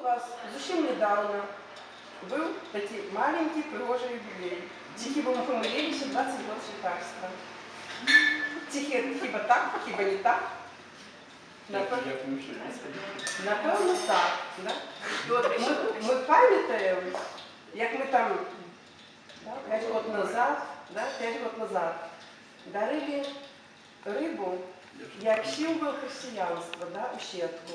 вас зовсім недавно был такий маленький пригожий юбилей. Тільки бо ми помилилися 20 років світарства. Тільки хіба так, хіба не так? Напевно так. Да? Ми пам'ятаємо, як ми там 5 років назад дарили рибу як символ християнства, да, у сетку.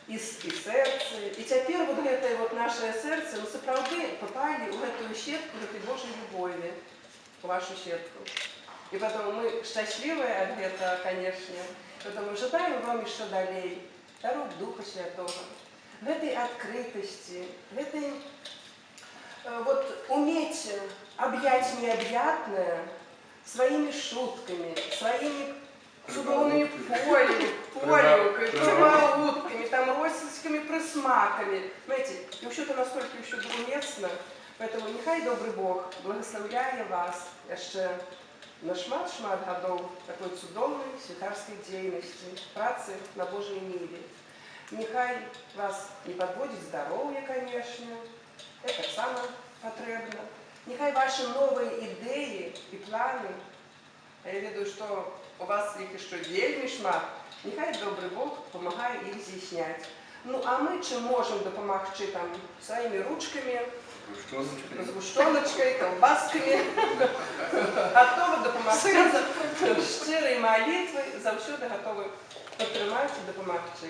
І серце. І тепер вот это вот наше серце, ми справді попали у эту сетку, в этой Божьей любові, в вашу сетку. И поэтому мы счастливые от этого, конечно. Поэтому желаем вам еще далее даров Духа Святого. В этой открытости, в этой вот уметь объять необъятное своими шутками, своими чудовными полюками, там російськими присмаками. Знаете, и все это настолько еще двуместно. Поэтому нехай добрый Бог благословляє вас ще на шмат-шмат годов такої чудовної святарської діяльності, праці на Божій ниві. Нехай вас не подводить здоров'я, конечно, це так само потрібно. Нехай ваші нові ідеї і плани, а я веду, що у вас їх ще вельми шмат, нехай добрий Бог допомагає їх здійсняти. Ну, а ми чим можемо допомогти там своїми ручками, згущеночкой, колбасками, готові допомогти щирою молитвою, завжди готові підтримати і допомогти.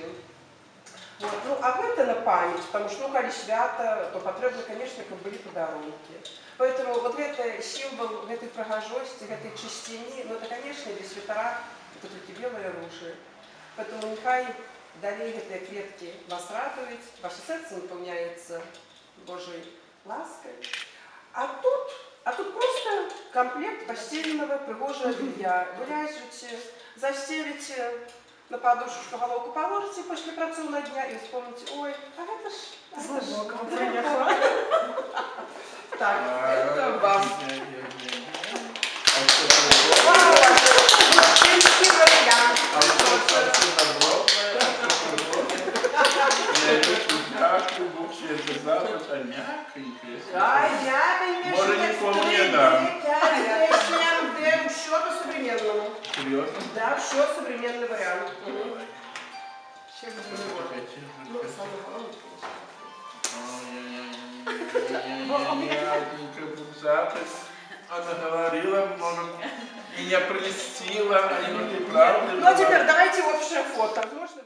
Вот. Ну, а это на память, потому что, ну, коли свято, то потребно, конечно, чтобы были подарунки. Поэтому вот это символ этой пригожости, этой чистини, ну, это, конечно, без святора, это только белое оружие. Поэтому нехай далее этой клетки вас радует, ваше сердце наполняется Божьей лаской. А тут просто комплект постельного пригожего белья. Вы ляжете, застелите на подушечку, головку положите после працовного дня и вспомните, ой, а это ж... Так, это вам. Може нікому не дам. Все по-современному. Серйозно? Да, все современный вариант. Чем ну, запис. Она говорила много и не прелестила, и не правда. Ну а теперь давайте общее фото. Можно?